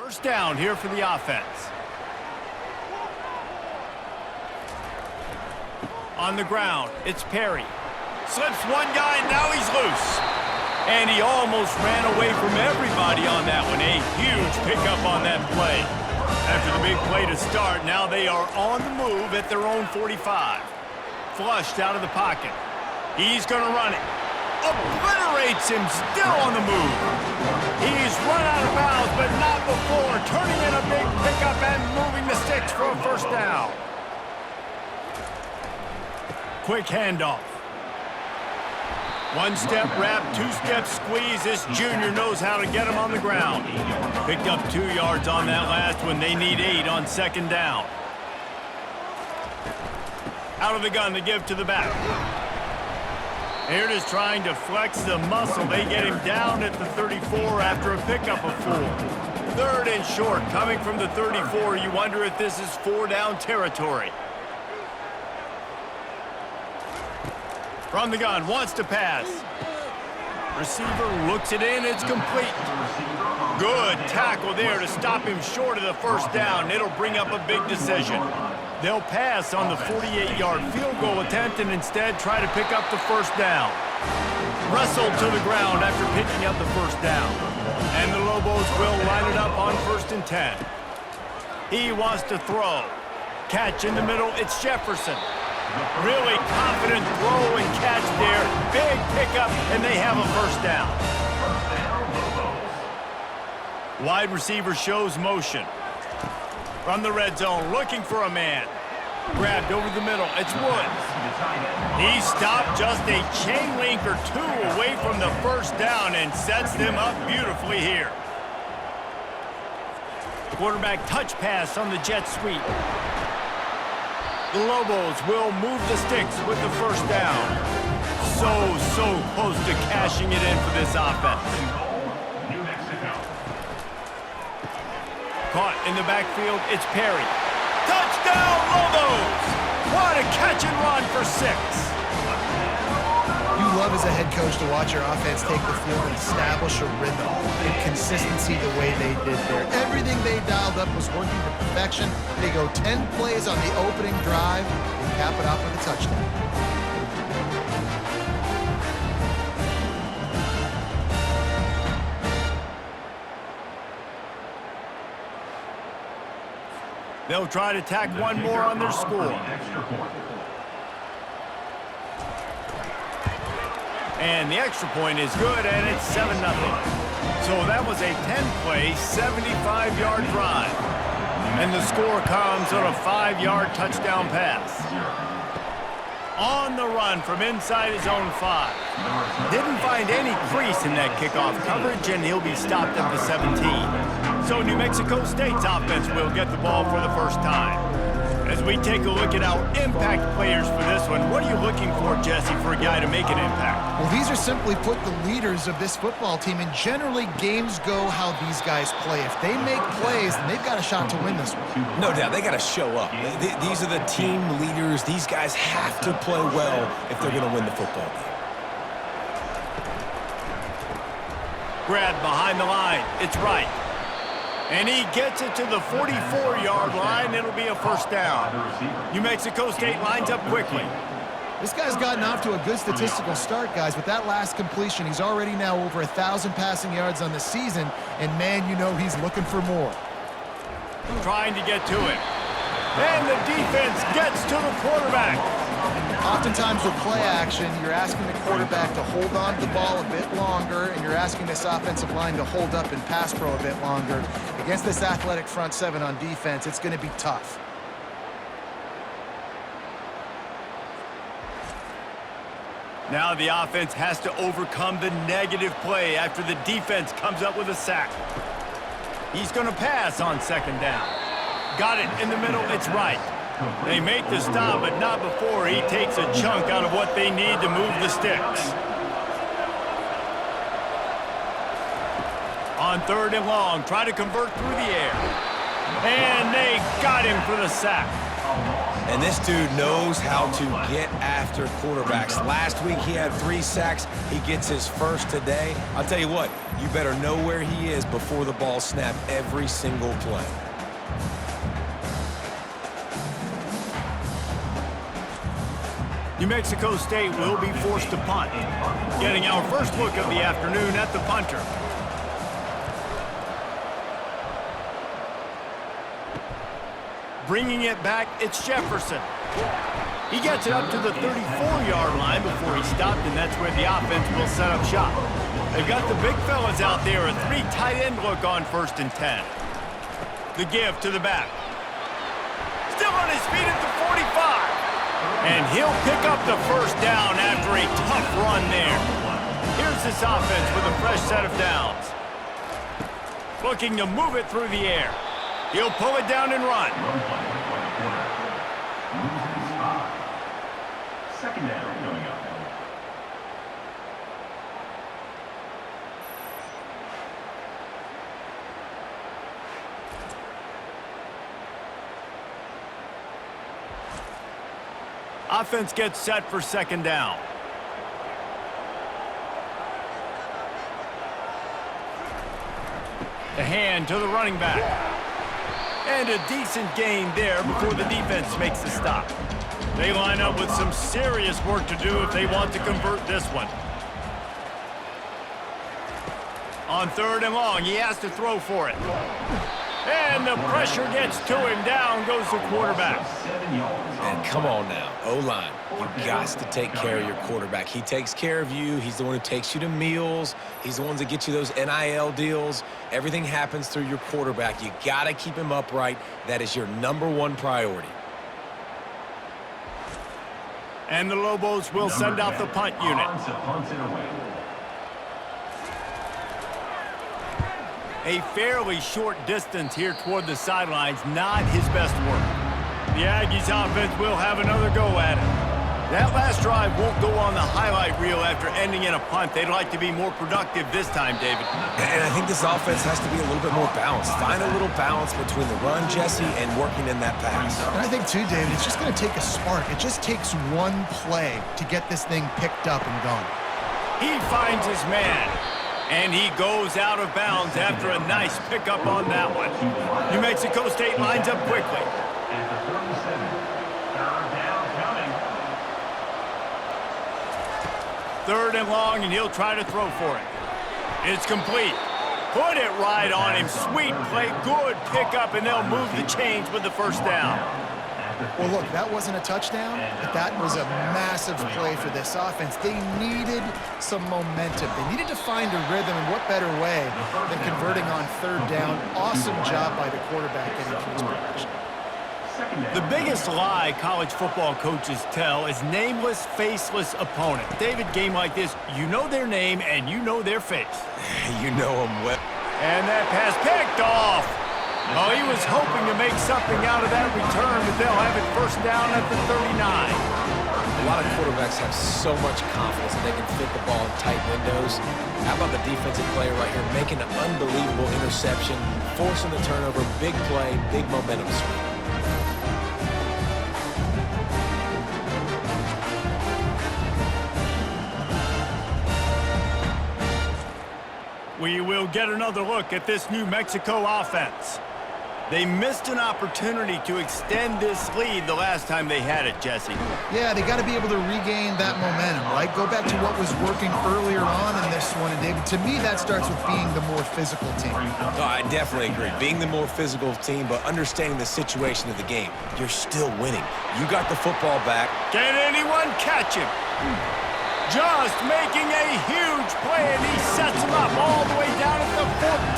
First down here for the offense. On the ground, it's Perry. Slips one guy, and now he's loose. And he almost ran away from everybody on that one. A huge pickup on that play. After the big play to start, now they are on the move at their own 45. Flushed out of the pocket. He's going to run it. Obliterates him, still on the move. He's run out of bounds, but not before turning in a big pickup and moving the sticks for a first down. Quick handoff. One-step wrap, two-step squeeze. This junior knows how to get him on the ground. Picked up 2 yards on that last one. They need 8 on second down. Out of the gun to give to the back. Here it is trying to flex the muscle. They get him down at the 34 after a pickup of 4. Third and short coming from the 34. You wonder if this is 4-down territory. From the gun, wants to pass. Receiver looks it in, it's complete. Good tackle there to stop him short of the first down. It'll bring up a big decision. They'll pass on the 48-yard field goal attempt and instead try to pick up the first down. Wrestled to the ground after picking up the first down. And the Lobos will line it up on 1st and 10. He wants to throw. Catch in the middle, it's Jefferson. Really confident throw and catch there. Big pickup, and they have a first down. Wide receiver shows motion. From the red zone, looking for a man. Grabbed over the middle, it's Woods. He stopped just a chain link or 2 away from the first down and sets them up beautifully here. Quarterback touch pass on the jet sweep. The Lobos will move the sticks with the first down. So close to cashing it in for this offense. Caught in the backfield, it's Perry. Touchdown, Lobos! What a catch and run for 6. You love as a head coach to watch your offense take the field and establish a rhythm and consistency the way they did there. Everything they dialed up was working to perfection. They go 10 plays on the opening drive and cap it off with a touchdown. They'll try to tack one more on their score. And the extra point is good, and it's 7-0. So that was a 10-play, 75-yard drive. And the score comes on a 5-yard touchdown pass. On the run from inside his own 5. Didn't find any crease in that kickoff coverage, and he'll be stopped at the 17. So New Mexico State's offense will get the ball for the first time. As we take a look at our impact players for this one, what are you looking for, Jesse, for a guy to make an impact? Well, these are simply put the leaders of this football team, and generally games go how these guys play. If they make plays, then they've got a shot to win this one. No doubt, they got to show up. These are the team leaders. These guys have to play well if they're going to win the football game. Grabbed behind the line, it's right. And he gets it to the 44-yard line. It'll be a first down. New Mexico State lines up quickly. This guy's gotten off to a good statistical start, guys. With that last completion, he's already now over 1,000 passing yards on the season. And, man, you know he's looking for more. Trying to get to it. And the defense gets to the quarterback. Oftentimes with play action, you're asking the quarterback to hold on to the ball a bit longer, and you're asking this offensive line to hold up in pass pro a bit longer. Against this athletic front 7 on defense, it's going to be tough. Now the offense has to overcome the negative play after the defense comes up with a sack. He's going to pass on second down. Got it in the middle, it's right. They make the stop, but not before he takes a chunk out of what they need to move the sticks. On 3rd and long, try to convert through the air. And they got him for the sack. And this dude knows how to get after quarterbacks. Last week, he had 3 sacks. He gets his first today. I'll tell you what, you better know where he is before the ball snapped every single play. New Mexico State will be forced to punt. Getting our first look of the afternoon at the punter. Bringing it back, it's Jefferson. He gets it up to the 34-yard line before he stopped, and that's where the offense will set up shop. They've got the big fellas out there, a 3 tight end look on 1st and 10. The give to the back. Still on his feet at the 45. And he'll pick up the first down after a tough run there. Here's this offense with a fresh set of downs. Looking to move it through the air. He'll pull it down and run. Second down coming up. Offense gets set for 2nd down. The hand to the running back. And a decent gain there before the defense makes the stop. They line up with some serious work to do if they want to convert this one. On 3rd and long, he has to throw for it. And the pressure gets to him. Down goes the quarterback. And come on now, O-line, you got to take care of your quarterback. He takes care of you. He's the one who takes you to meals. He's the one that gets you those NIL deals. Everything happens through your quarterback. You got to keep him upright. That is your #1 priority. And the Lobos will send out the punt unit. A fairly short distance here toward the sidelines, not his best work. The Aggies offense will have another go at it. That last drive won't go on the highlight reel after ending in a punt. They'd like to be more productive this time, David. And I think this offense has to be a little bit more balanced. Find a little balance between the run, Jesse, and working in that pass. And I think, too, David, it's just going to take a spark. It just takes one play to get this thing picked up and going. He finds his man. And he goes out of bounds after a nice pickup on that one. New Mexico State lines up quickly. At the 37, 3rd down coming. 3rd and long, and he'll try to throw for it. It's complete. Put it right on him. Sweet play, good pickup, and they'll move the chains with the 1st down. Well, look, that wasn't a touchdown, but that was a massive play for this offense. They needed some momentum. They needed to find a rhythm, and what better way than converting on 3rd down. Awesome job by the quarterback getting to his progression. The biggest lie college football coaches tell is nameless, faceless opponent. David, game like this, you know their name and you know their face. You know them well. And that pass picked off. Oh, he was hoping to make something out of that return, but they'll have it 1st down at the 39. A lot of quarterbacks have so much confidence that they can fit the ball in tight windows. How about the defensive player right here making an unbelievable interception, forcing the turnover, big play, big momentum swing. We will get another look at this New Mexico offense. They missed an opportunity to extend this lead the last time they had it, Jesse. Yeah, they got to be able to regain that momentum, right? Go back to what was working earlier on in this one. And David, to me, that starts with being the more physical team. Oh, I definitely agree. Being the more physical team, but understanding the situation of the game. You're still winning. You got the football back. Can anyone catch him? Just making a huge play, and he sets him up all the way down at the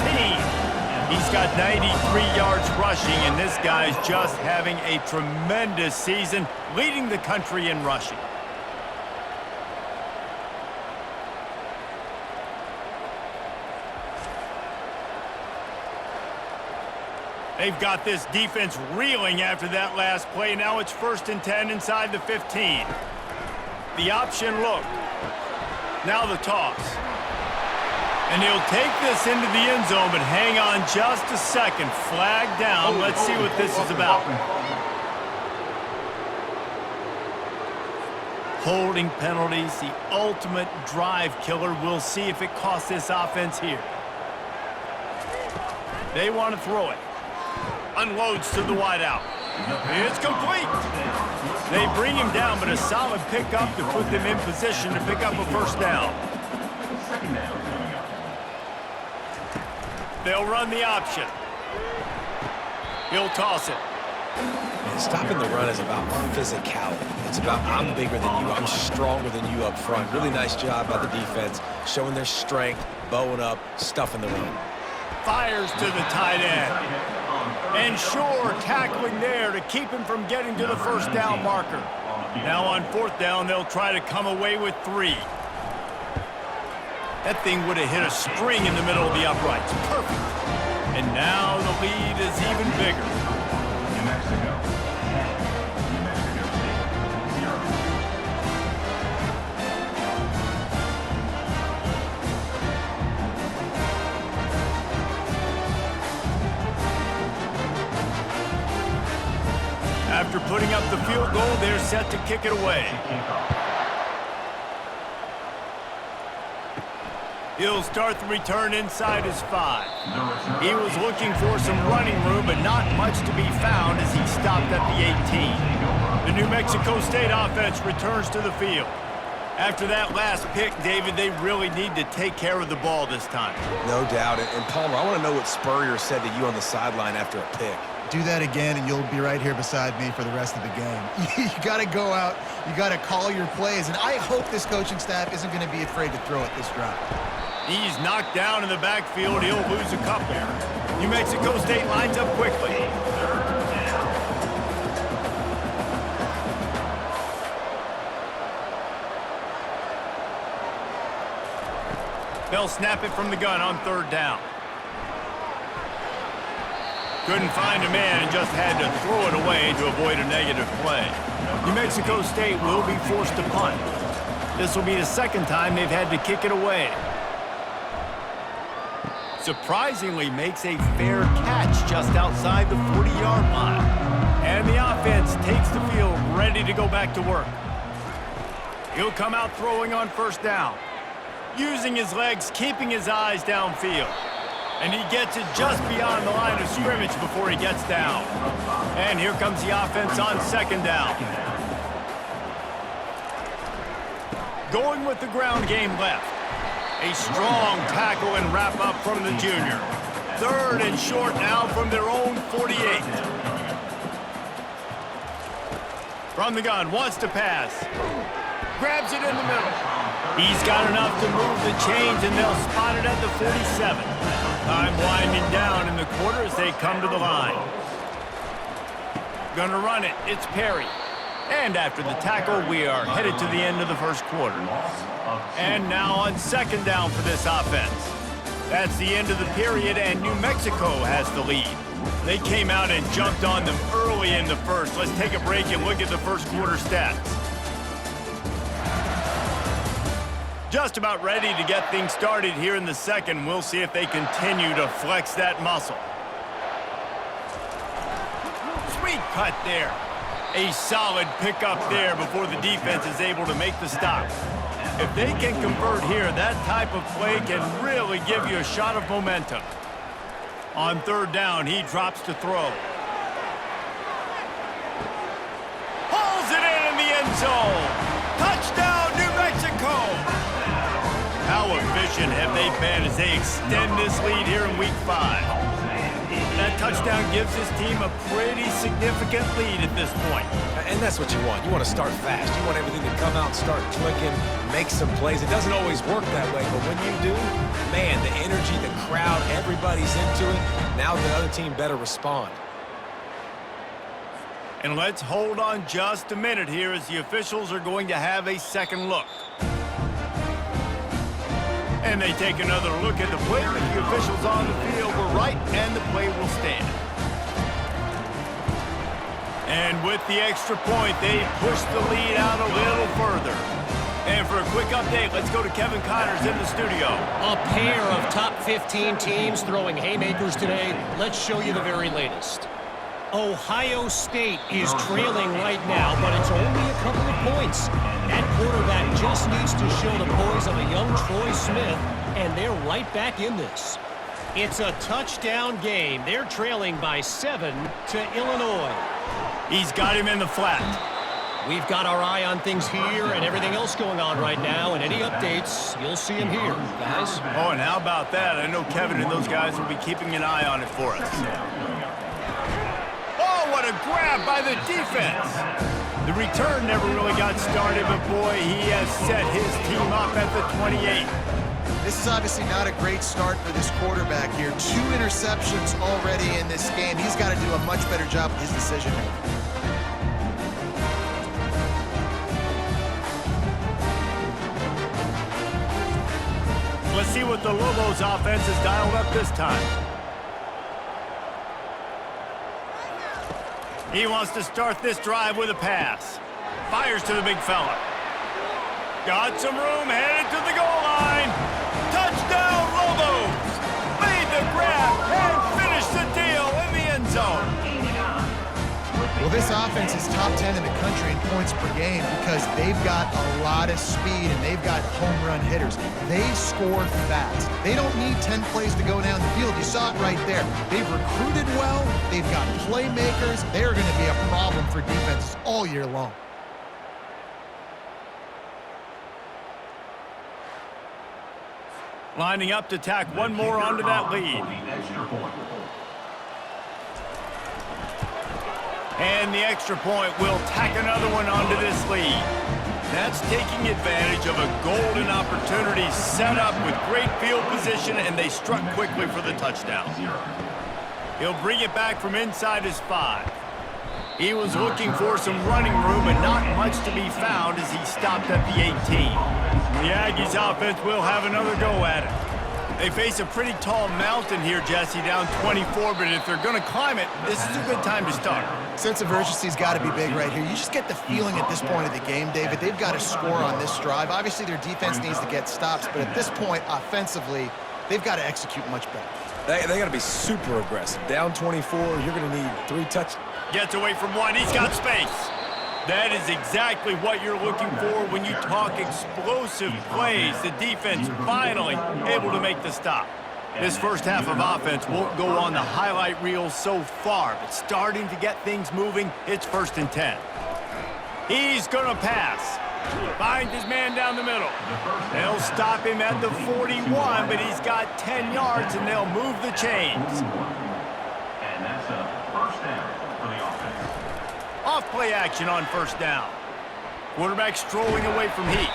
14. He's got 93 yards rushing, and this guy's just having a tremendous season, leading the country in rushing. They've got this defense reeling after that last play. Now it's 1st and 10 inside the 15. The option look. Now the toss. And he'll take this into the end zone, but hang on just a second. Flag down. Let's see what this is about. Holding penalties, the ultimate drive killer. We'll see if it costs this offense here. They want to throw it. Unloads to the wideout. It's complete. They bring him down, but a solid pickup to put them in position to pick up a first down. They'll run the option. He'll toss it. And stopping the run is about physicality. It's about I'm bigger than you, I'm stronger than you up front. Really nice job by the defense, showing their strength, bowing up, stuffing the run. Fires to the tight end. And sure, tackling there to keep him from getting to the first down marker. Now on fourth down, they'll try to come away with 3. That thing would have hit a string in the middle of the uprights. Perfect. And now the lead is even bigger. New Mexico, 10. New Mexico State, 0. After putting up the field goal, they're set to kick it away. He'll start the return inside his 5. He was looking for some running room, but not much to be found as he stopped at the 18. The New Mexico State offense returns to the field. After that last pick, David, they really need to take care of the ball this time. No doubt. And Palmer, I want to know what Spurrier said to you on the sideline after a pick. Do that again, and you'll be right here beside me for the rest of the game. You got to go out. You got to call your plays, and I hope this coaching staff isn't going to be afraid to throw it this drive. He's knocked down in the backfield. He'll lose a couple. New Mexico State lines up quickly. They'll snap it from the gun on third down. Couldn't find a man and just had to throw it away to avoid a negative play. New Mexico State will be forced to punt. This will be the second time they've had to kick it away. Surprisingly makes a fair catch just outside the 40-yard line. And the offense takes the field ready to go back to work. He'll come out throwing on first down. Using his legs, keeping his eyes downfield. And he gets it just beyond the line of scrimmage before he gets down. And here comes the offense on second down. Going with the ground game left. A strong tackle and wrap up from the junior. Third and short now from their own 48. From the gun, wants to pass. Grabs it in the middle. He's got enough to move the chains, and they'll spot it at the 47. Time winding down in the quarter as they come to the line. Gonna run it. It's Perry. And after the tackle, we are headed to the end of the first quarter. And now on second down for this offense. That's the end of the period, and New Mexico has the lead. They came out and jumped on them early in the first. Let's take a break and look at the first quarter stats. Just about ready to get things started here in the second. We'll see if they continue to flex that muscle. Sweet cut there. A solid pickup there before the defense is able to make the stop. If they can convert here, that type of play can really give you a shot of momentum. On third down, he drops to throw. Pulls it in the end zone. Touchdown, New Mexico! How efficient have they been as they extend this lead here in Week 5? That touchdown gives his team a pretty significant lead at this point. And that's what you want. You want to start fast. You want everything to come out, start clicking, make some plays. It doesn't always work that way, but when you do, man, the energy, the crowd, everybody's into it. Now the other team better respond. And let's hold on just a minute here as the officials are going to have a second look. And they take another look at the play, but the officials on the field were right, and the play will stand. And with the extra point, they push the lead out a little further. And for a quick update, let's go to Kevin Connors in the studio. A pair of top 15 teams throwing haymakers today. Let's show you the very latest. Ohio State is trailing right now, but it's only a couple of points. That quarterback just needs to show the poise of a young Troy Smith, and they're right back in this. It's a touchdown game. They're trailing by 7 to Illinois. He's got him in the flat. We've got our eye on things here and everything else going on right now, and any updates, you'll see them here, guys. Oh, and how about that? I know Kevin and those guys will be keeping an eye on it for us. Oh, what a grab by the defense. The return never really got started, but boy, he has set his team up at the 28. This is obviously not a great start for this quarterback here. 2 interceptions already in this game. He's got to do a much better job with his decision-making. Let's see what the Lobos offense has dialed up this time. He wants to start this drive with a pass. Fires to the big fella. Got some room, headed to the goal line. Touchdown, Lobos! Made the grab and finished the deal in the end zone. Well, this offense is top 10 in the country in points per game because they've got a lot of speed and they've got home run hitters. They score fast. They don't need 10 plays to go down the field. You saw it right there. They've recruited well. They've got playmakers. They're going to be a problem for defenses all year long. Lining up to tack one more onto that lead. And the extra point will tack another one onto this lead. That's taking advantage of a golden opportunity set up with great field position, and they struck quickly for the touchdown. He'll bring it back from inside his 5. He was looking for some running room, but not much to be found as he stopped at the 18. The Aggies offense will have another go at it. They face a pretty tall mountain here, Jesse, down 24, but if they're going to climb it, this is a good time to start. Sense of urgency's got to be big right here. You just get the feeling at this point of the game, David, they've got to score on this drive. Obviously, their defense needs to get stops, but at this point, offensively, they've got to execute much better. They got to be super aggressive. Down 24, you're going to need 3 touchdowns. Gets away from one. He's got space. That is exactly what you're looking for when you talk explosive plays. The defense finally able to make the stop. This first half of offense won't go on the highlight reel so far, but starting to get things moving, it's 1st and 10. He's going to pass. Finds his man down the middle. They'll stop him at the 41, but he's got 10 yards, and they'll move the chains. And that's a first down for the offense. Off play action on 1st down. Quarterback strolling away from heat.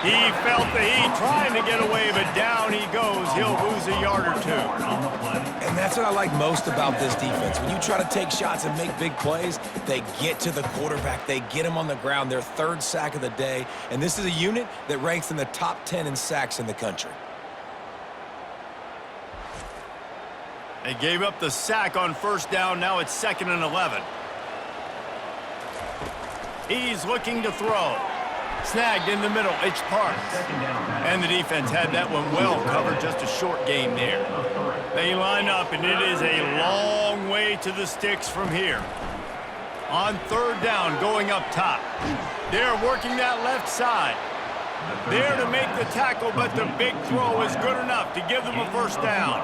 He felt the heat trying to get away, but down he goes. He'll lose a yard or 2. And that's what I like most about this defense. When you try to take shots and make big plays, they get to the quarterback. They get him on the ground. Their 3rd sack of the day. And this is a unit that ranks in the top 10 in sacks in the country. They gave up the sack on 1st down. Now it's 2nd and 11. He's looking to throw. Snagged in the middle. It's Parks. And the defense had that one well covered. Just a short game there. They line up, and it is a long way to the sticks from here. On 3rd down, going up top. They're working that left side. There to make the tackle, but the big throw is good enough to give them a 1st down.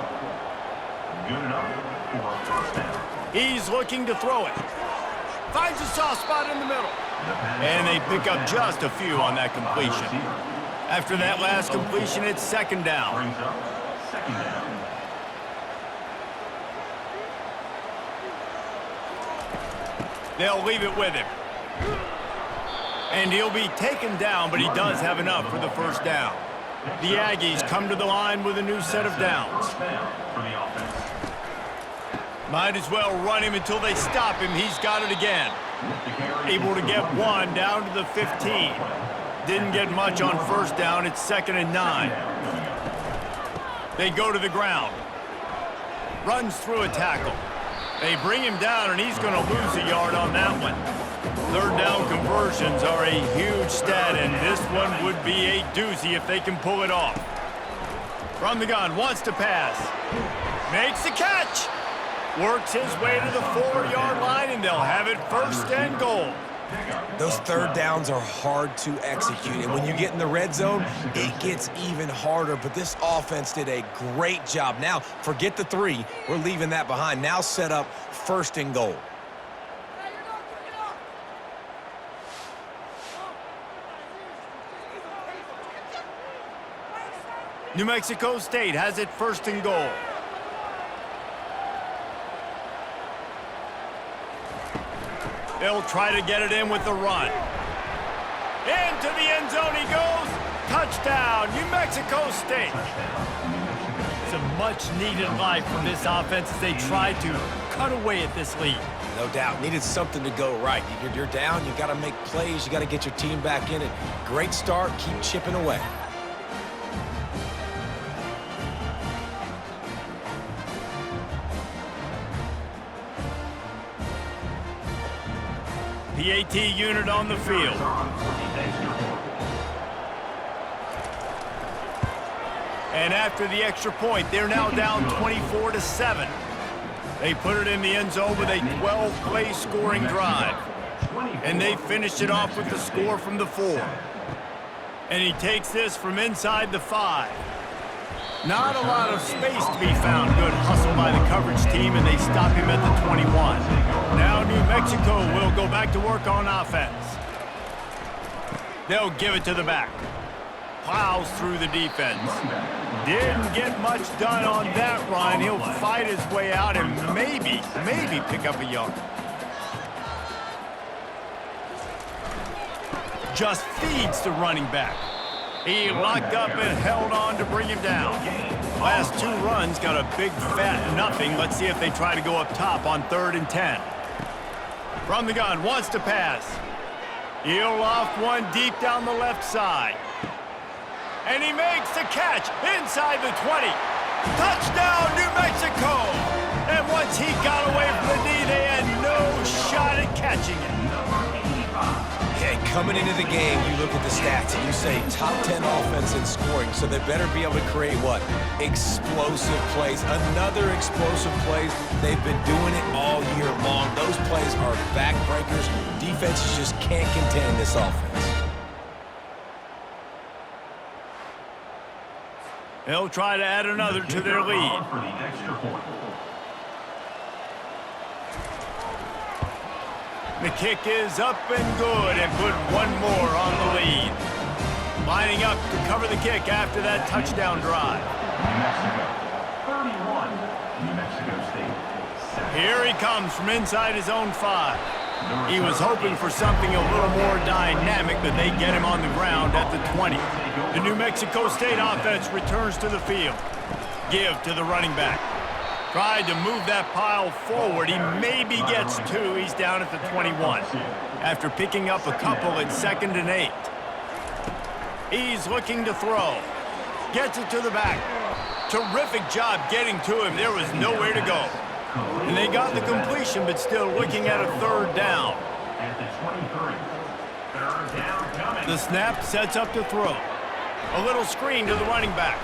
Good enough for a first down. He's looking to throw it. Finds a soft spot in the middle. And they pick up just a few on that completion. After that last completion, it's 2nd down. Brings up 2nd down. They'll leave it with him. And he'll be taken down, but he does have enough for the 1st down. The Aggies come to the line with a new set of downs. First down for the offense. Might as well run him until they stop him. He's got it again. Able to get 1 down to the 15. Didn't get much on 1st down. It's 2nd and 9. They go to the ground. Runs through a tackle. They bring him down, and he's going to lose a yard on that one. 3rd down conversions are a huge stat, and this one would be a doozy if they can pull it off. From the gun, wants to pass. Makes the catch. Works his way to the 4-yard line, and they'll have it 1st and goal. Those third downs are hard to execute, and when you get in the red zone, it gets even harder, but this offense did a great job. Now, forget the 3. We're leaving that behind. Now set up 1st and goal. New Mexico State has it 1st and goal. They'll try to get it in with the run. Into the end zone he goes. Touchdown, New Mexico State. Some much-needed life from this offense as they try to cut away at this lead. No doubt. Needed something to go right. You're down. You got to make plays. You got to get your team back in it. Great start. Keep chipping away. PAT unit on the field. And after the extra point, they're now down 24-7. They put it in the end zone with a 12-play scoring drive. And they finished it off with the score from the 4. And he takes this from inside the 5. Not a lot of space to be found. Good hustle by the coverage team, and they stop him at the 21. Now New Mexico will go back to work on offense. They'll give it to the back. Plows through the defense. Didn't get much done on that run. He'll fight his way out and maybe pick up a yard. Just feeds the running back. He locked up and held on to bring him down. Last 2 runs got a big fat nothing. Let's see if they try to go up top on 3rd and 10. From the gun, wants to pass. He'll off one deep down the left side. And he makes the catch inside the 20. Touchdown, New Mexico! And once he got away from the knee, they had no shot at catching it. Yeah, coming into the game, you look at the stats and you say top 10 offense in scoring, so they better be able to create what? Explosive plays. Another explosive plays. They've been doing it all year long. Those plays are backbreakers. Defenses just can't contain this offense. They'll try to add another to their lead. The kick is up and good, and put one more on the lead. Lining up to cover the kick after that touchdown drive. New Mexico, 31. New Mexico State, 7. Here he comes from inside his own 5. He was hoping for something a little more dynamic, but they get him on the ground at the 20. The New Mexico State offense returns to the field. Give to the running back. Tried to move that pile forward. He maybe gets 2. He's down at the 21. After picking up a couple at 2nd and 8. He's looking to throw. Gets it to the back. Terrific job getting to him. There was nowhere to go. And they got the completion, but still looking at a 3rd down. At the 23. 3rd down coming. The snap sets up to throw. A little screen to the running back.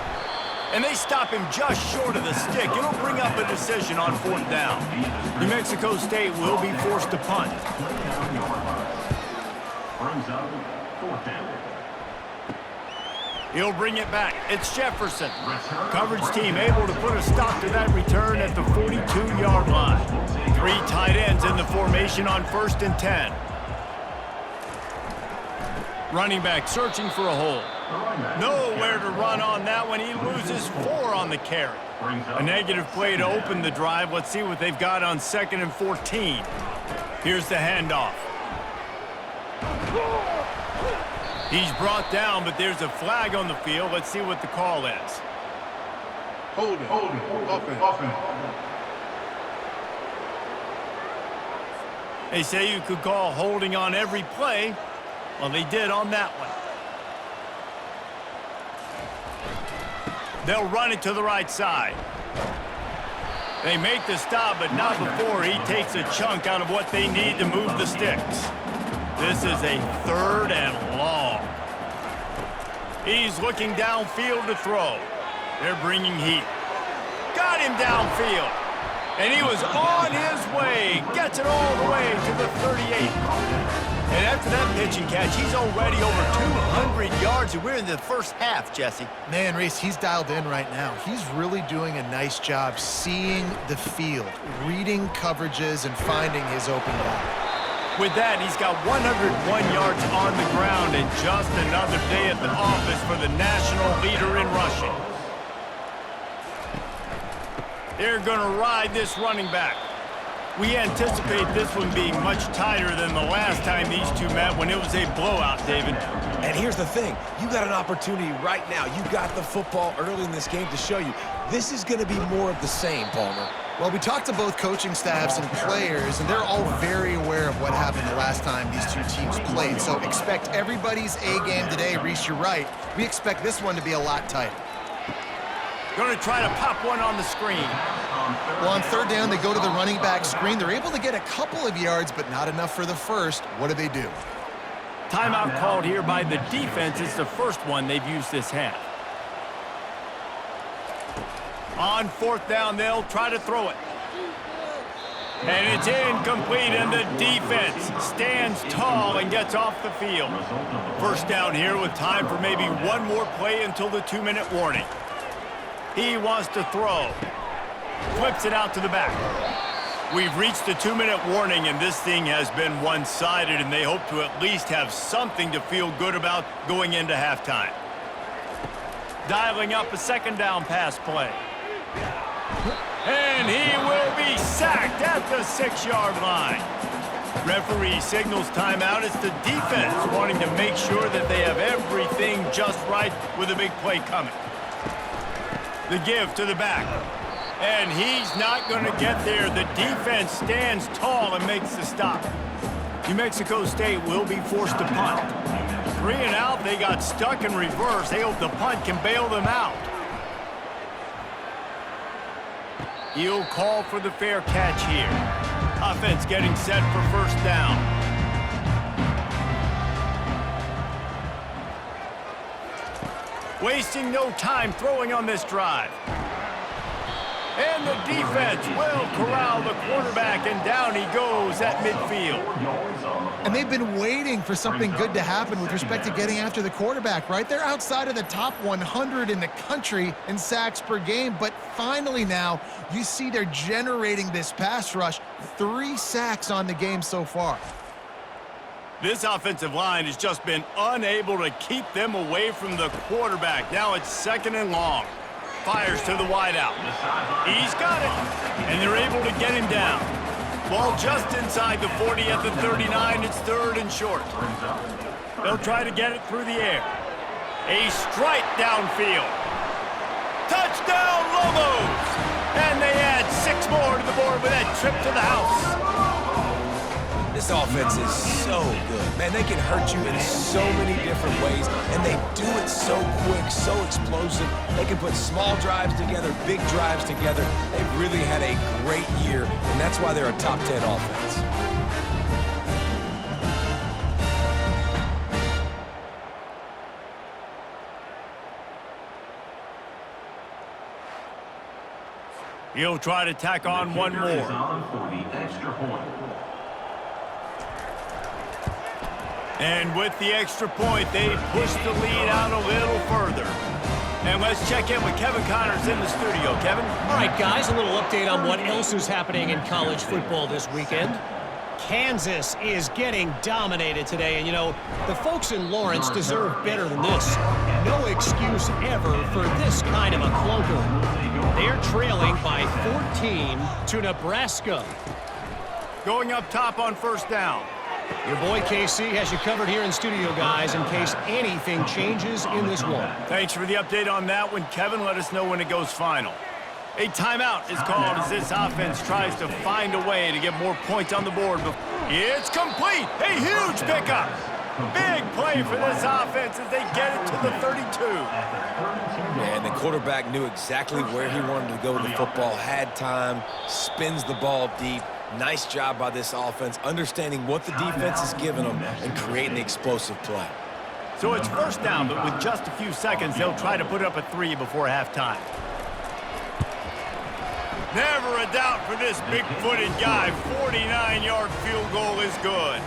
And they stop him just short of the stick. It'll bring up a decision on 4th down. New Mexico State will be forced to punt. Brings up 4th down. He'll bring it back. It's Jefferson. Coverage team able to put a stop to that return at the 42-yard line. 3 tight ends in the formation on 1st and 10. Running back searching for a hole. Nowhere to run on that one. He loses 4 on the carry. A negative play to open the drive. Let's see what they've got on 2nd and 14. Here's the handoff. He's brought down, but there's a flag on the field. Let's see what the call is. Holding. Offense. They say you could call holding on every play. Well, they did on that one. They'll run it to the right side. They make the stop, but not before he takes a chunk out of what they need to move the sticks. This is a 3rd and long. He's looking downfield to throw. They're bringing heat. Got him downfield. And he was on his way. Gets it all the way to the 38. And after that pitching catch, he's already over 200 yards, and we're in the first half, Jesse. Man, Reese, he's dialed in right now. He's really doing a nice job seeing the field, reading coverages, and finding his open guy. With that, he's got 101 yards on the ground and just another day at the office for the national leader in rushing. They're going to ride this running back. We anticipate this one being much tighter than the last time these two met when it was a blowout, David. And here's the thing. You got an opportunity right now. You got the football early in this game to show you. This is going to be more of the same, Palmer. Well, we talked to both coaching staffs and players, and they're all very aware of what happened the last time these two teams played. So expect everybody's A game today. Reese, you're right. We expect this one to be a lot tighter. Going to try to pop one on the screen. Well, on third down, they go to the running back screen. They're able to get a couple of yards, but not enough for the first. What do they do? Timeout called here by the defense. It's the first one they've used this half. On fourth down, they'll try to throw it. And it's incomplete, and the defense stands tall and gets off the field. First down here with time for maybe one more play until the 2-minute warning. He wants to throw. Flips it out to the back. We've reached the 2-minute warning, and this thing has been one-sided, and they hope to at least have something to feel good about going into halftime. Dialing up a second down pass play. And he will be sacked at the 6-yard line. Referee signals timeout. It's the defense wanting to make sure that they have everything just right with a big play coming. The give to the back. And he's not going to get there. The defense stands tall and makes the stop. New Mexico State will be forced to punt. 3 and out. They got stuck in reverse. They hope the punt can bail them out. He'll call for the fair catch here. Offense getting set for first down. Wasting no time throwing on this drive. And the defense will corral the quarterback, and down he goes at midfield. And they've been waiting for something good to happen with respect to getting after the quarterback, right? They're outside of the top 100 in the country in sacks per game, but finally now you see they're generating this pass rush. 3 sacks on the game so far. This offensive line has just been unable to keep them away from the quarterback. Now it's 2nd and long. Fires to the wideout. He's got it, and they're able to get him down. Ball just inside the 40 at the 39. It's 3rd and short. They'll try to get it through the air. A strike downfield. Touchdown, Lobos! And they add 6 more to the board with that trip to the house. This offense is so good. Man, they can hurt you in so many different ways, and they do it so quick, so explosive. They can put small drives together, big drives together. They've really had a great year, and that's why they're a top 10 offense. He'll try to tack on one more. And with the extra point, they push the lead out a little further. And let's check in with Kevin Connors in the studio. Kevin? All right, guys, a little update on what else is happening in college football this weekend. Kansas is getting dominated today, and, you know, the folks in Lawrence deserve better than this. No excuse ever for this kind of a clunker. They're trailing by 14 to Nebraska. Going up top on first down. Your boy KC has you covered here in studio, guys, in case anything changes in this one. Thanks for the update on that one, Kevin. Let us know when it goes final. A timeout is called as this offense tries to find a way to get more points on the board. It's complete. A huge pickup. Big play for this offense as they get it to the 32. Man, the quarterback knew exactly where he wanted to go with the football, had time, spins the ball deep. Nice job by this offense, understanding what the defense is giving them and creating the explosive play. So it's first down, but with just a few seconds, they'll try to put up a 3 before halftime. Never a doubt for this big-footed guy. 49-yard field goal is good.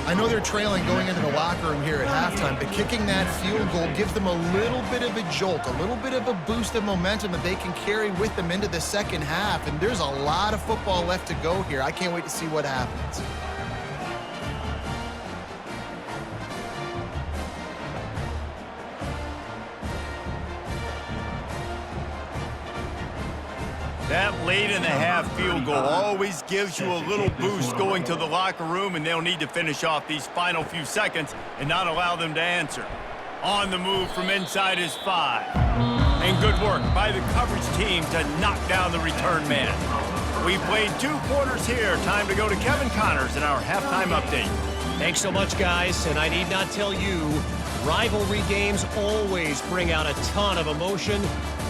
I know they're trailing going into the locker room here at halftime, but kicking that field goal gives them a little bit of a jolt, a little bit of a boost of momentum that they can carry with them into the second half. And there's a lot of football left to go here. I can't wait to see what happens. That late in the half field goal always gives you a little boost going to the locker room, and they'll need to finish off these final few seconds and not allow them to answer. On the move from inside his 5. And good work by the coverage team to knock down the return man. We've played 2 quarters here. Time to go to Kevin Connors in our halftime update. Thanks so much, guys, and I need not tell you, rivalry games always bring out a ton of emotion.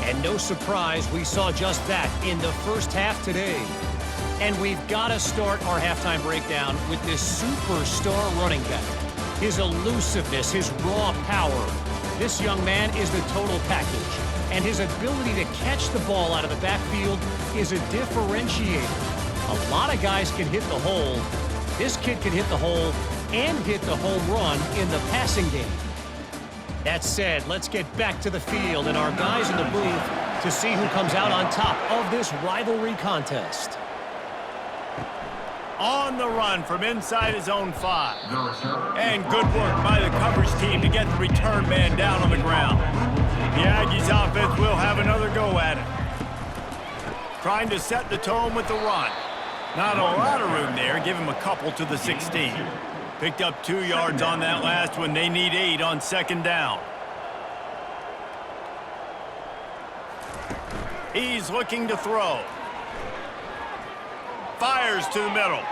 And no surprise, we saw just that in the first half today. And we've got to start our halftime breakdown with this superstar running back. His elusiveness, his raw power. This young man is the total package. And his ability to catch the ball out of the backfield is a differentiator. A lot of guys can hit the hole. This kid can hit the hole and hit the home run in the passing game. That said, let's get back to the field and our guys in the booth to see who comes out on top of this rivalry contest. On the run from inside his own 5. And good work by the coverage team to get the return man down on the ground. The Aggies offense will have another go at it. Trying to set the tone with the run. Not a lot of room there. Give him a couple to the 16. Picked up 2 yards on that last one. They need 8 on second down. He's looking to throw. Fires to the middle.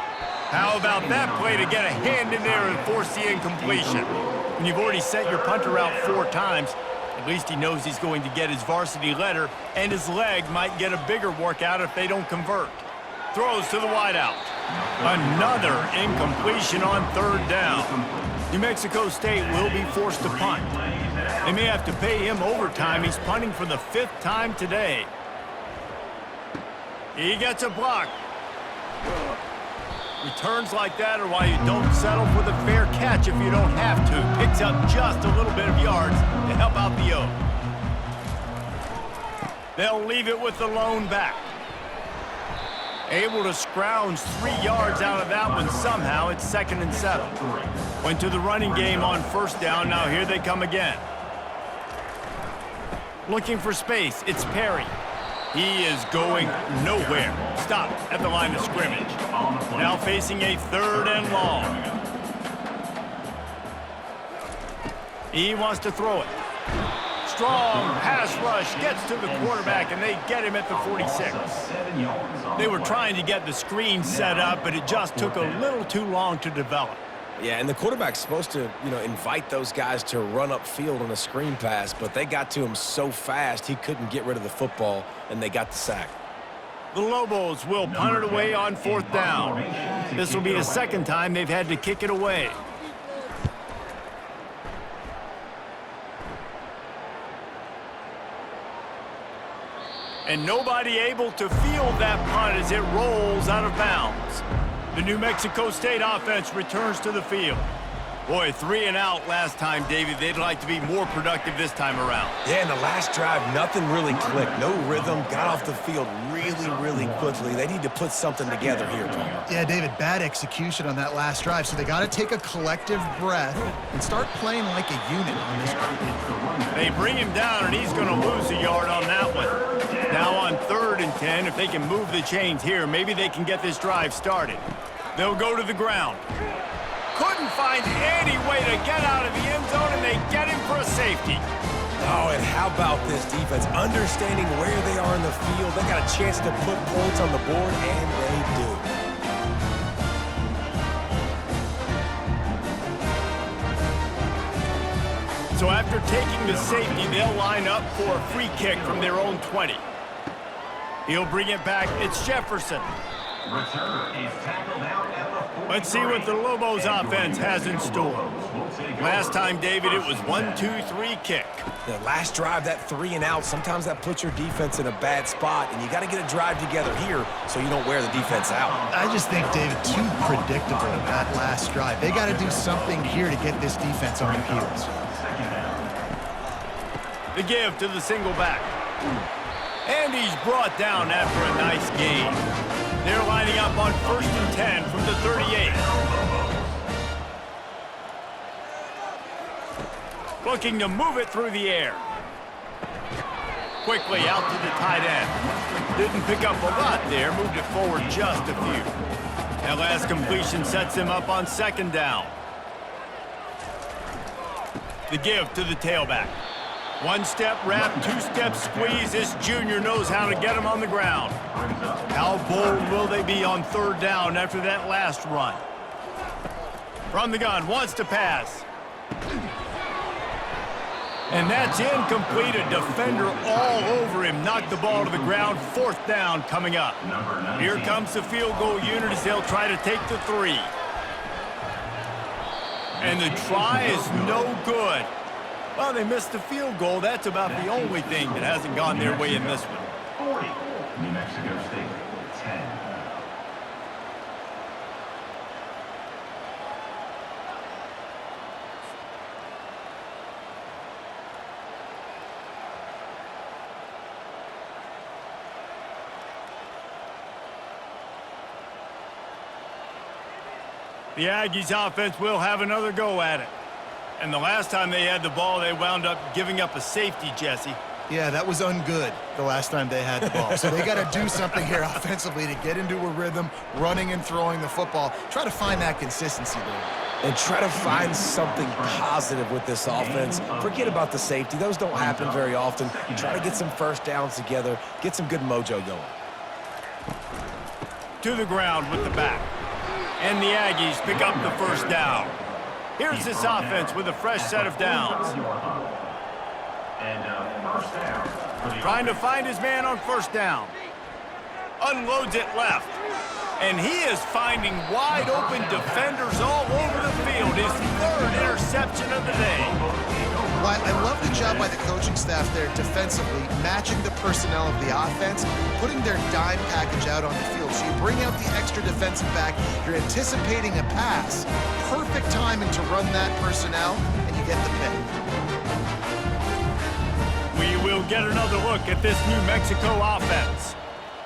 How about that play to get a hand in there and force the incompletion? When you've already sent your punter out 4 times, at least he knows he's going to get his varsity letter, and his leg might get a bigger workout if they don't convert. Throws to the wideout. Another incompletion on 3rd down. New Mexico State will be forced to punt. They may have to pay him overtime. He's punting for the 5th time today. He gets a block. Returns like that are why you don't settle for the fair catch if you don't have to. Picks up just a little bit of yards to help out the O. They'll leave it with the lone back. Able to scrounge 3 yards out of that one somehow. It's 2nd and 7. Went to the running game on 1st down. Now here they come again. Looking for space. It's Perry. He is going nowhere. Stopped at the line of scrimmage. Now facing a 3rd and long. He wants to throw it. Strong pass rush gets to the quarterback, and they get him at the 46. They were trying to get the screen set up, but it just took a little too long to develop. Yeah, and the quarterback's supposed to, invite those guys to run upfield on a screen pass, but they got to him so fast he couldn't get rid of the football, and they got the sack. The Lobos will punt it away on 4th down. This will be the 2nd time they've had to kick it away. And nobody able to field that punt as it rolls out of bounds. The New Mexico State offense returns to the field. Boy, 3 and out last time, David. They'd like to be more productive this time around. Yeah, in the last drive, nothing really clicked. No rhythm, got off the field really, really quickly. They need to put something together here, Palmer. Yeah, David, bad execution on that last drive, so they got to take a collective breath and start playing like a unit on this drive. They bring him down, and he's going to lose a yard on that one. Now on 3rd and 10, if they can move the chains here, maybe they can get this drive started. They'll go to the ground. Couldn't find any way to get out of the end zone, and they get him for a safety. Oh, and how about this defense? Understanding where they are in the field. They got a chance to put points on the board, and they do. So after taking the safety, they'll line up for a free kick from their own 20. He'll bring it back. It's Jefferson. Returner is tackled out at the 40. Let's see what the Lobos offense has in store. Last time, David, it was 1-2-3 kick. The last drive, that 3 and out, sometimes that puts your defense in a bad spot, and you got to get a drive together here so you don't wear the defense out. I just think, David, too predictable that last drive. They got to do something here to get this defense on their heels. The give to the single back. And he's brought down after a nice gain. They're lining up on 1st and 10 from the 38. Looking to move it through the air. Quickly out to the tight end. Didn't pick up a lot there, moved it forward just a few. That last completion sets him up on 2nd down. The give to the tailback. 1-step wrap, 2-step squeeze. This junior knows how to get him on the ground. How bold will they be on 3rd down after that last run? From the gun, wants to pass. And that's incomplete. A defender all over him. Knocked the ball to the ground. 4th down coming up. Here comes the field goal unit as they'll try to take the 3. And the try is no good. Well, they missed the field goal. That's about the only thing that hasn't gone their way in this one. 40. New Mexico State, 10. The Aggies offense will have another go at it. And the last time they had the ball, they wound up giving up a safety, Jesse. Yeah, that was ungood the last time they had the ball. So they got to do something here offensively to get into a rhythm, running and throwing the football. Try to find that consistency there. And try to find something positive with this offense. Forget about the safety. Those don't happen very often. Try to get some 1st downs together, get some good mojo going. To the ground with the back. And the Aggies pick up the 1st down. Here's this offense with a fresh set of downs. And 1st down. Trying to find his man on 1st down. Unloads it left. And he is finding wide open defenders all over the field. His 3rd interception of the day. Well, I love the job by the coaching staff there defensively, matching the personnel of the offense, putting their dime package out on the field. So you bring out the extra defensive back, you're anticipating a pass. Perfect timing to run that personnel, and you get the pick. We will get another look at this New Mexico offense.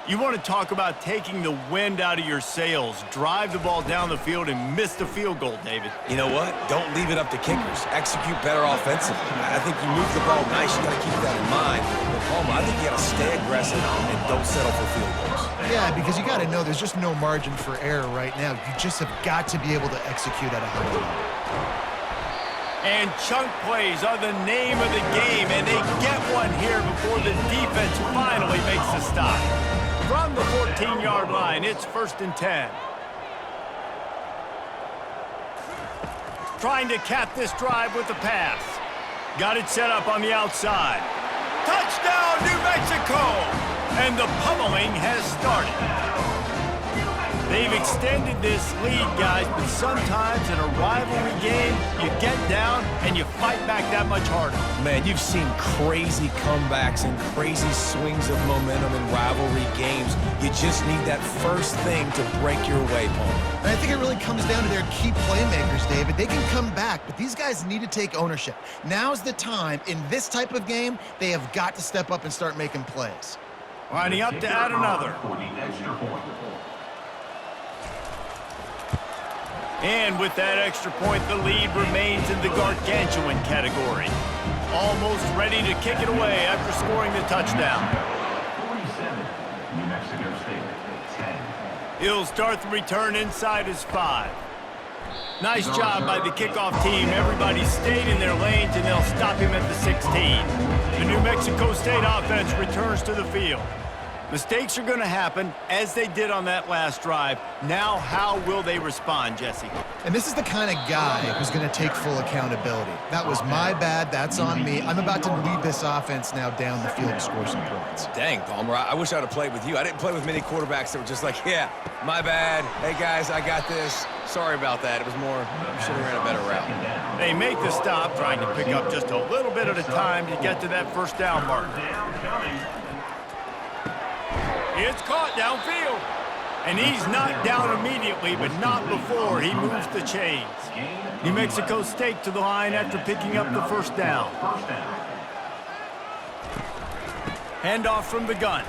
You want to talk about taking the wind out of your sails. Drive the ball down the field and miss the field goal, David. You know what? Don't leave it up to kickers. Execute better offensively. I think you move the ball nice. You got to keep that in mind. But Palmer, I think you got to stay aggressive and don't settle for field goals. Yeah, because you got to know there's just no margin for error right now. You just have got to be able to execute at a high level. And chunk plays are the name of the game, and they get one here before the defense finally makes the stop. From the 14-yard line, it's 1st and 10. Trying to cap this drive with the pass. Got it set up on the outside. Touchdown, New Mexico! And the pummeling has started. They've extended this lead, guys, but sometimes in a rivalry game, you get down and you fight back that much harder. Man, you've seen crazy comebacks and crazy swings of momentum in rivalry games. You just need that first thing to break your way, Palmer. And I think it really comes down to their key playmakers, David. They can come back, but these guys need to take ownership. Now's the time. In this type of game, they have got to step up and start making plays. Lining up to add another. For the extra point. And with that extra point, the lead remains in the gargantuan category. Almost ready to kick it away after scoring the touchdown. 47. New Mexico State, 10. He'll start the return inside his 5. Nice job by the kickoff team. Everybody stayed in their lanes, and they'll stop him at the 16. The New Mexico State offense returns to the field. Mistakes are going to happen, as they did on that last drive. Now, how will they respond, Jesse? And this is the kind of guy who's going to take full accountability. That was my bad. That's on me. I'm about to lead this offense now down the field to score some points. Dang, Palmer, I wish I'd have played with you. I didn't play with many quarterbacks that were just like, yeah, my bad. Hey, guys, I got this. Sorry about that. It was more, you should have ran a better route. They make the stop, trying to pick up just a little bit at a time to get to that first down marker. It's caught downfield. And he's knocked down immediately, but not before he moves the chains. New Mexico State to the line after picking up the first down. Handoff from the gun.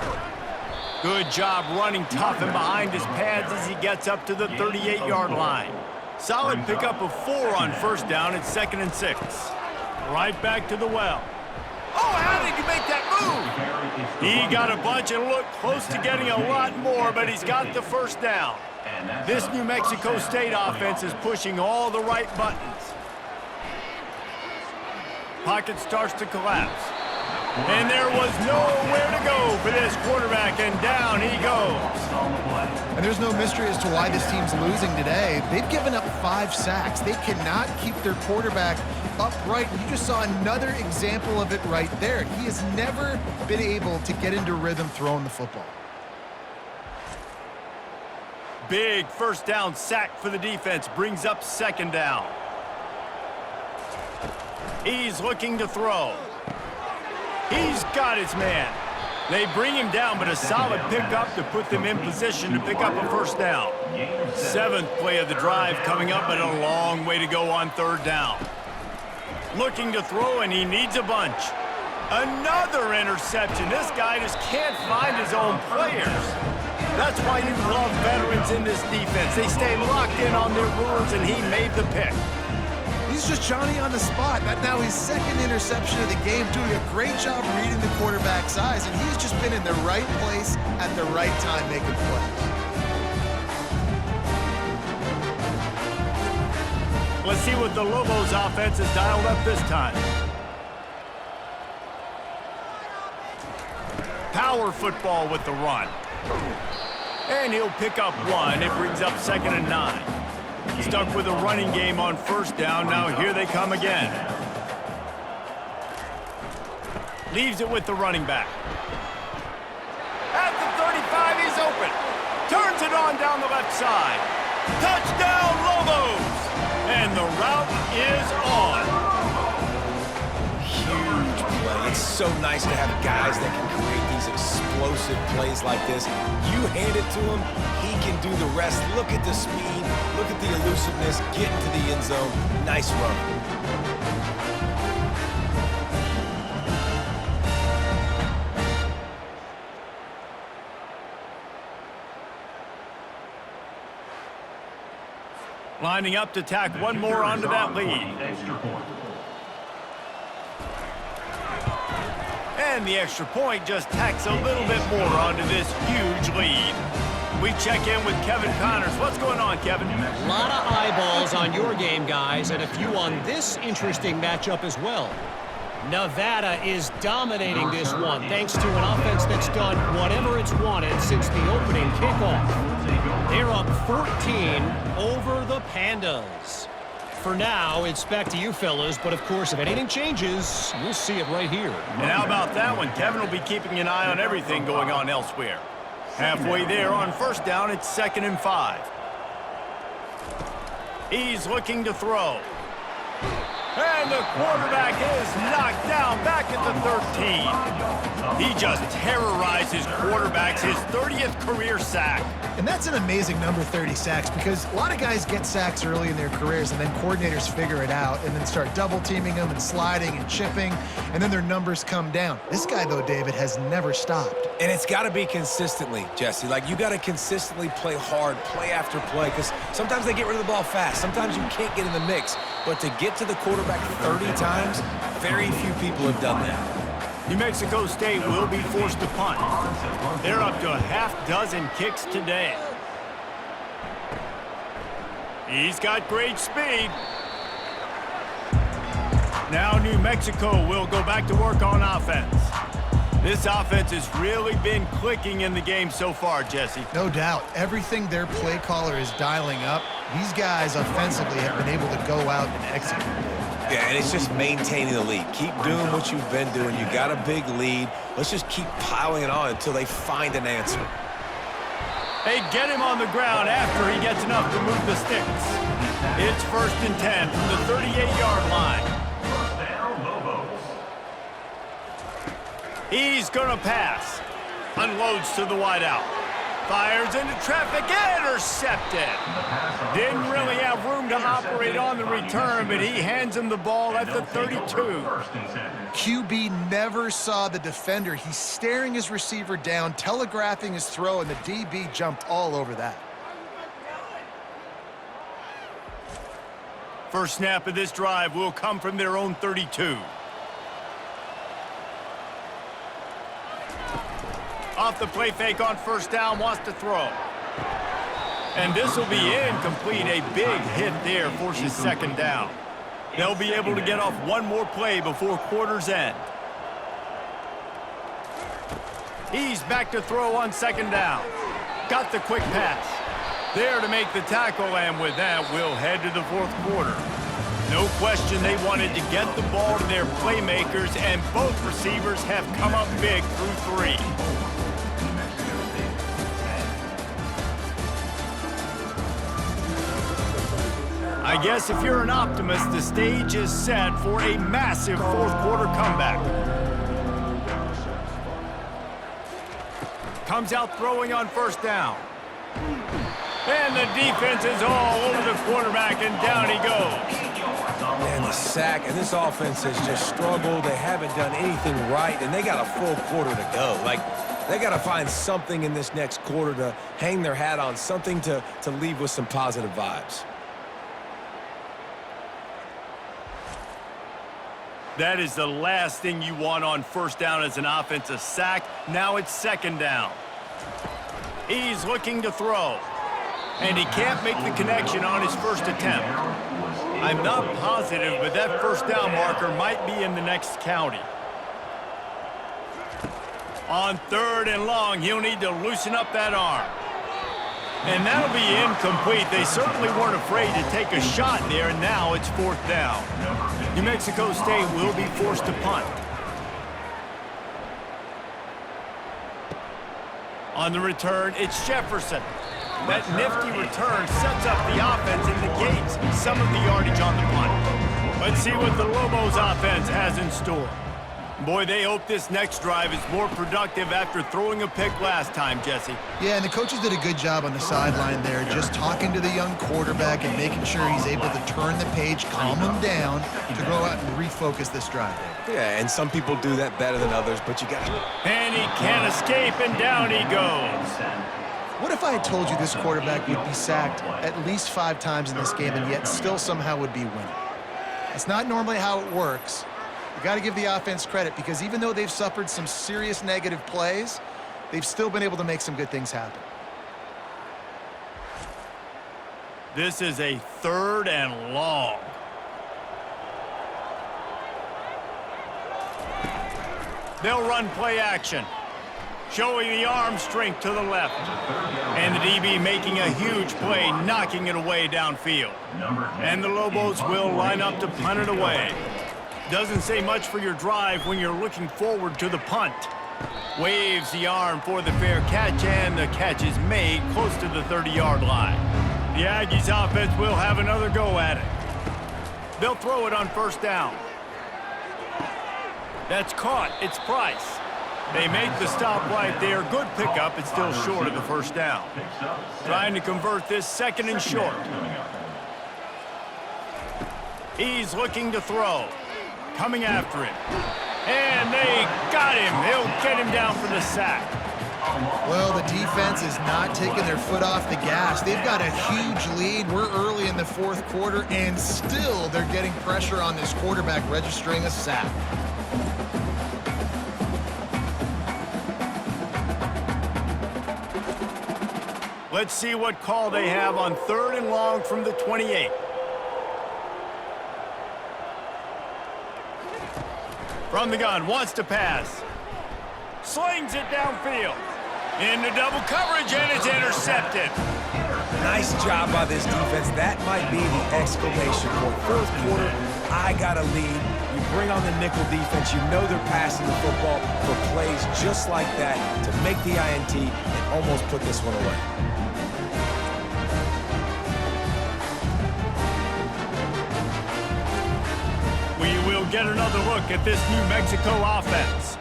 Good job running tough and behind his pads as he gets up to the 38-yard line. Solid pickup of 4 on first down at 2nd and 6. Right back to the well. Oh, how did you make that move? He got a bunch and looked close to getting a lot more, but he's got the first down. This New Mexico State offense is pushing all the right buttons. Pocket starts to collapse. And there was nowhere to go for this quarterback, and down he goes. And there's no mystery as to why this team's losing today. They've given up 5 sacks. They cannot keep their quarterback upright. You just saw another example of it right there. He has never been able to get into rhythm throwing the football. Big first down sack for the defense brings up 2nd down. He's looking to throw. He's got his man. They bring him down, but a solid pickup to put them in position to pick up a first down. 7th play of the drive coming up, but a long way to go on 3rd down. Looking to throw, and he needs a bunch. Another interception. This guy just can't find his own players. That's why you love veterans in this defense. They stay locked in on their rules, and he made the pick. He's just Johnny on the spot. That now his 2nd interception of the game, doing a great job reading the quarterback's eyes, and he's just been in the right place at the right time making plays. Let's see what the Lobos offense has dialed up this time. Power football with the run. And he'll pick up 1. It brings up 2nd and 9. Stuck with a running game on first down. Now here they come again. Leaves it with the running back. At the 35, he's open. Turns it on down the left side. Touchdown, Lobos! And the route is on. Huge play. It's so nice to have guys that can create these explosive plays like this. You hand it to him, he can do the rest. Look at the speed. Look at the elusiveness. Get into the end zone. Nice run. Lining up to tack one more onto that lead. And the extra point just tacks a little bit more onto this huge lead. We check in with Kevin Connors. What's going on, Kevin? A lot of eyeballs on your game, guys, and a few on this interesting matchup as well. Nevada is dominating this one thanks to an offense that's done whatever it's wanted since the opening kickoff. They're up 14 over the Pandas. For now, it's back to you fellas, but of course, if anything changes, we'll see it right here. And how about that one? Kevin will be keeping an eye on everything going on elsewhere. Halfway there on first down, it's 2nd and 5. He's looking to throw. And the quarterback is knocked down back at the 13. He just terrorized his quarterbacks, his 30th career sack. And that's an amazing number, 30 sacks, because a lot of guys get sacks early in their careers and then coordinators figure it out and then start double teaming them and sliding and chipping, and then their numbers come down. This guy, though, David, has never stopped. And it's got to be consistently, Jesse. Like, you got to consistently play hard, play after play, because sometimes they get rid of the ball fast. Sometimes you can't get in the mix. But to get to the quarterback 30 times, very few people have done that. New Mexico State will be forced to punt. They're up to a half-dozen kicks today. He's got great speed. Now New Mexico will go back to work on offense. This offense has really been clicking in the game so far, Jesse. No doubt. Everything their play caller is dialing up, these guys offensively have been able to go out and execute. Yeah, and it's just maintaining the lead. Keep doing what you've been doing. You got a big lead. Let's just keep piling it on until they find an answer. Hey, get him on the ground after he gets enough to move the sticks. It's 1st and 10 from the 38-yard line. He's going to pass. Unloads to the wideout. Fires into traffic. Intercepted. Didn't really have room to operate on the return, but he hands him the ball at the 32. QB never saw the defender. He's staring his receiver down, telegraphing his throw, and the DB jumped all over that. First snap of this drive will come from their own 32. Off the play fake on 1st down, wants to throw. And this will be incomplete. A big hit there forces 2nd down. They'll be able to get off one more play before quarter's end. He's back to throw on 2nd down. Got the quick pass. There to make the tackle, and with that, we'll head to the 4th quarter. No question they wanted to get the ball to their playmakers, and both receivers have come up big through 3. I guess if you're an optimist, the stage is set for a massive 4th quarter comeback. Comes out throwing on 1st down. And the defense is all over the quarterback, and down he goes. Man, the sack, and this offense has just struggled. They haven't done anything right, and they got a full quarter to go. Like, they got to find something in this next quarter to hang their hat on, something to leave with some positive vibes. That is the last thing you want on 1st down as an offensive sack. Now it's 2nd down. He's looking to throw. And he can't make the connection on his first attempt. I'm not positive, but that 1st down marker might be in the next county. On 3rd and long, he'll need to loosen up that arm. And that'll be incomplete. They certainly weren't afraid to take a shot there, and now it's 4th down. New Mexico State will be forced to punt. On the return, it's Jefferson. That nifty return sets up the offense and negates some of the yardage on the punt. Let's see what the Lobos offense has in store. Boy, they hope this next drive is more productive after throwing a pick last time, Jesse. Yeah, and the coaches did a good job on the sideline there, just talking to the young quarterback and making sure he's able to turn the page, calm him down, to go out and refocus this drive. Yeah, and some people do that better than others, but you got to. And he can't escape, and down he goes. What if I had told you this quarterback would be sacked at least 5 times in this game and yet still somehow would be winning? That's not normally how it works. You got to give the offense credit because even though they've suffered some serious negative plays, they've still been able to make some good things happen. This is a 3rd and long. They'll run play action, showing the arm strength to the left. And the DB making a huge play, knocking it away downfield. And the Lobos will line up to punt it away. Doesn't say much for your drive when you're looking forward to the punt. Waves the arm for the fair catch, and the catch is made close to the 30-yard line. The Aggies offense will have another go at it. They'll throw it on 1st down. That's caught. It's Price. They make the stop right there. Good pickup. It's still short of the 1st down. Trying to convert this 2nd and short. He's looking to throw. Coming after him. And they got him. They'll get him down for the sack. Well, the defense is not taking their foot off the gas. They've got a huge lead. We're early in the 4th quarter, and still they're getting pressure on this quarterback, registering a sack. Let's see what call they have on 3rd and long from the 28. From the gun, wants to pass. Slings it downfield. Into double coverage, and it's intercepted. Nice job by this defense. That might be the exclamation point. Fourth quarter, I got a lead. You bring on the nickel defense. You know they're passing the football for plays just like that to make the INT and almost put this one away. We will get another look at this New Mexico offense.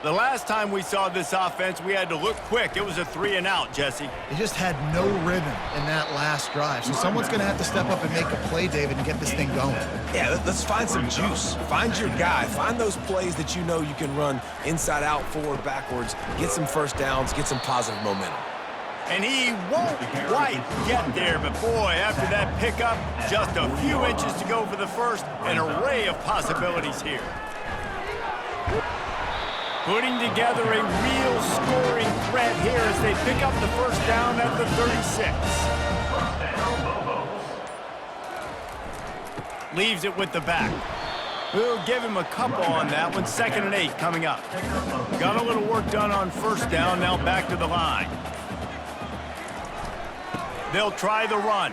The last time we saw this offense, we had to look quick. It was a 3-and-out, Jesse. They just had no rhythm in that last drive. So someone's going to have to step up and make a play, David, and get this thing going. Yeah, let's find some juice. Find your guy. Find those plays that you know you can run inside out, forward, backwards, get some first downs, get some positive momentum. And he won't quite get there, but boy, after that pickup, just a few inches to go for the first, an array of possibilities here. Putting together a real scoring threat here as they pick up the first down at the 36. Leaves it with the back. We'll give him a couple on that one. 2nd and 8 coming up. Got a little work done on first down, now back to the line. They'll try the run.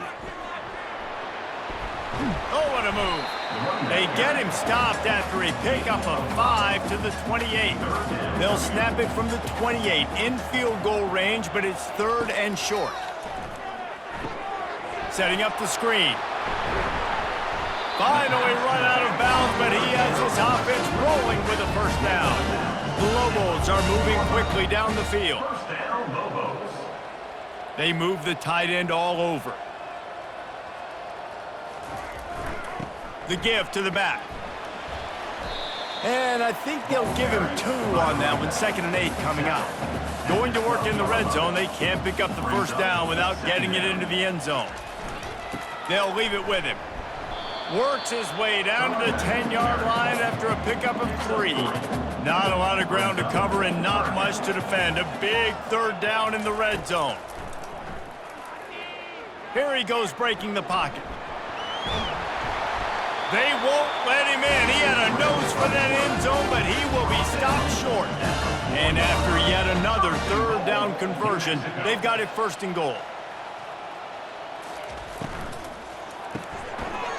Oh, what a move. They get him stopped after a pickup of 5 to the 28. They'll snap it from the 28 in field goal range, but it's 3rd and short. Setting up the screen. Finally run out of bounds, but he has his offense rolling with a first down. The Lobos are moving quickly down the field. They move the tight end all over. The give to the back. And I think they'll give him 2 on that one. 2nd and 8 coming up. Going to work in the red zone. They can't pick up the first down without getting it into the end zone. They'll leave it with him. Works his way down to the 10-yard line after a pickup of 3. Not a lot of ground to cover and not much to defend. A big 3rd down in the red zone. Here he goes breaking the pocket. They won't let him in. He had a nose for that end zone, but he will be stopped short. And after yet another 3rd down conversion, they've got it 1st and goal.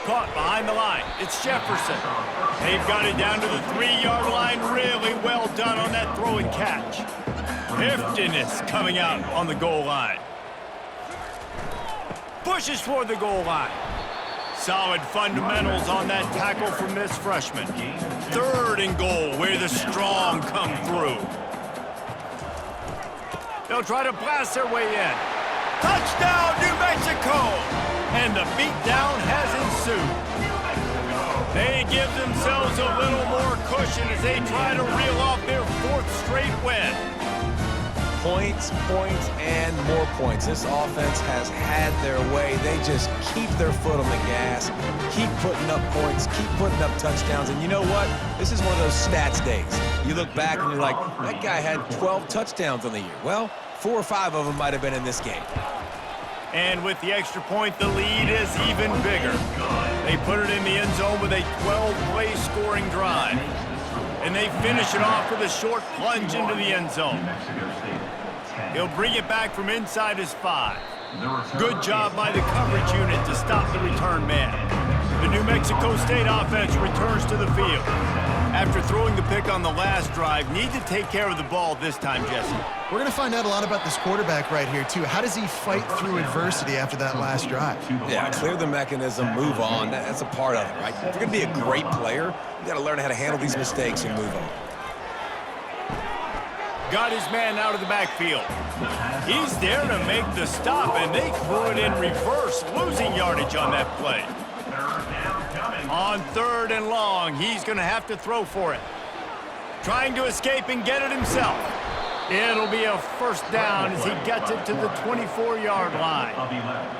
Caught behind the line. It's Jefferson. They've got it down to the 3-yard line. Really well done on that throw and catch. Heftiness coming out on the goal line. Pushes toward the goal line. Solid fundamentals on that tackle from this freshman. 3rd and goal, where the strong come through. They'll try to blast their way in. Touchdown, New Mexico! And the beatdown has ensued. They give themselves a little more cushion as they try to reel off their 4th straight win. Points, points, and more points. This offense has had their way. They just keep their foot on the gas, keep putting up points, keep putting up touchdowns. And you know what? This is one of those stats days. You look back and you're like, that guy had 12 touchdowns on the year. Well, 4 or 5 of them might have been in this game. And with the extra point, the lead is even bigger. They put it in the end zone with a 12-play scoring drive. And they finish it off with a short plunge into the end zone. He'll bring it back from inside his 5. Good job by the coverage unit to stop the return man. The New Mexico State offense returns to the field. After throwing the pick on the last drive, need to take care of the ball this time, Jesse. We're going to find out a lot about this quarterback right here, too. How does he fight through adversity after that last drive? Yeah, clear the mechanism, move on. That's a part of it, right? If you're going to be a great player, you got to learn how to handle these mistakes and move on. Got his man out of the backfield. He's there to make the stop, and they threw it in reverse, losing yardage on that play. On 3rd and long, he's going to have to throw for it. Trying to escape and get it himself. It'll be a first down as he gets it to the 24-yard line.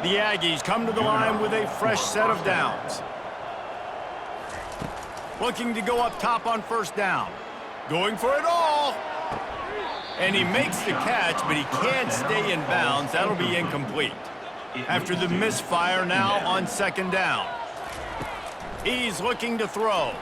The Aggies come to the line with a fresh set of downs. Looking to go up top on first down. Going for it all. And he makes the catch, but he can't stay in bounds. That'll be incomplete. After the misfire now on 2nd down. He's looking to throw.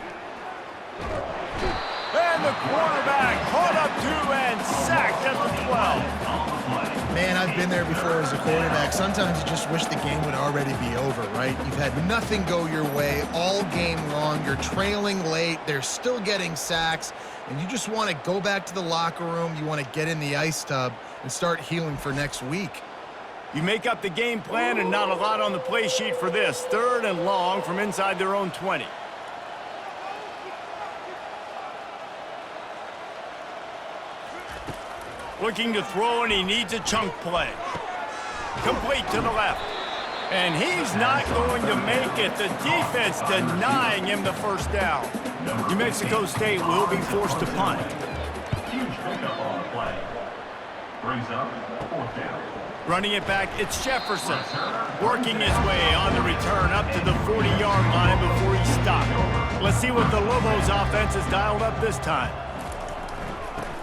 And And the quarterback caught up to and sacked at the 12. Man, I've been there before as a quarterback. Sometimes you just wish the game would already be over, right? You've had nothing go your way all game long. You're trailing late. They're still getting sacks. And you just want to go back to the locker room. You want to get in the ice tub and start healing for next week. You make up the game plan and not a lot on the play sheet for this. 3rd and long from inside their own 20. Looking to throw, and he needs a chunk play. Complete to the left. And he's not going to make it. The defense denying him the first down. New Mexico State will be forced to punt. Huge pickup on the play. Brings up 4th down. Running it back, it's Jefferson. Working his way on the return up to the 40-yard line before he stopped. Let's see what the Lobos offense has dialed up this time.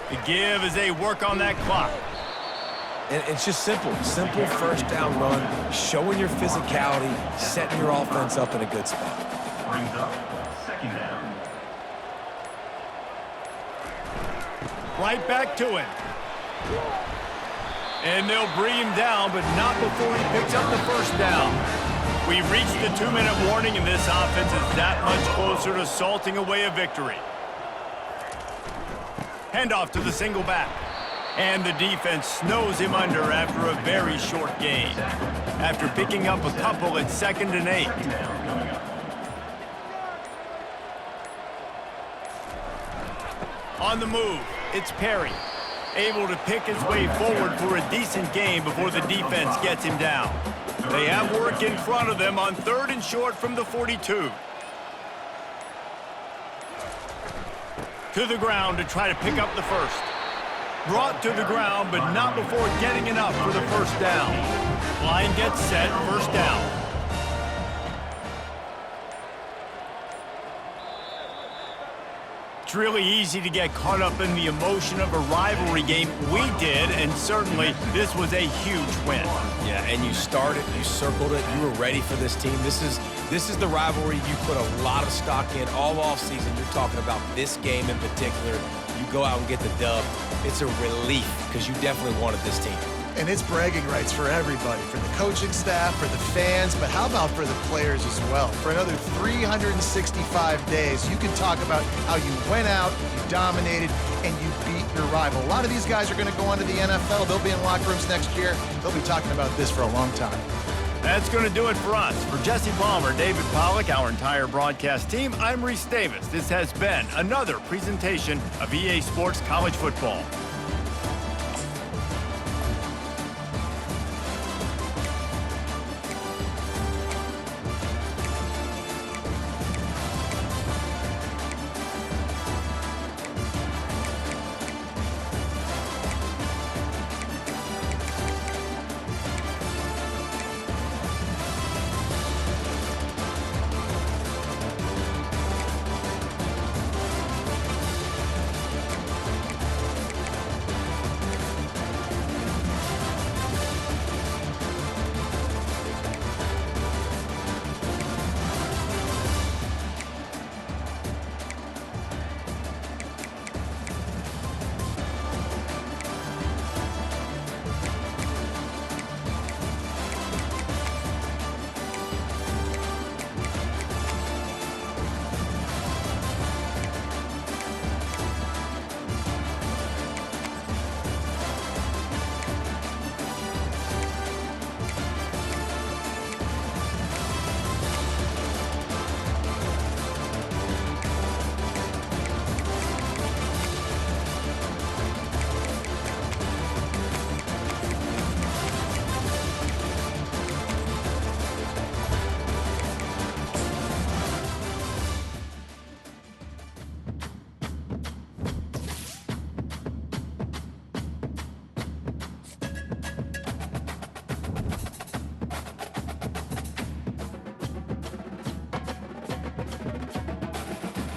The give as they work on that clock. And it's just simple 1st down run, showing your physicality, setting your offense up in a good spot. Brings up 2nd down. Right back to him. And they'll bring him down, but not before he picks up the first down. We've reached the 2-minute warning, and this offense is that much closer to salting away a victory. Handoff to the single back. And the defense snows him under after a very short gain. After picking up a couple at 2nd and 8. On the move, it's Perry. Able to pick his way forward for a decent gain before the defense gets him down. They have work in front of them on 3rd and short from the 42. To the ground to try to pick up the first. Brought to the ground, but not before getting enough for the first down. Line gets set, 1st down. It's really easy to get caught up in the emotion of a rivalry game. We did, and certainly this was a huge win. Yeah, and you started, you circled it, you were ready for this team. This is the rivalry you put a lot of stock in all offseason. You're talking about this game in particular. You go out and get the dub. It's a relief because you definitely wanted this team. And it's bragging rights for everybody, for the coaching staff, for the fans, but how about for the players as well? For another 365 days, you can talk about how you went out, you dominated, and you beat your rival. A lot of these guys are going to go on to the NFL. They'll be in locker rooms next year. They'll be talking about this for a long time. That's going to do it for us. For Jesse Palmer, David Pollack, our entire broadcast team, I'm Reese Davis. This has been another presentation of EA Sports College Football.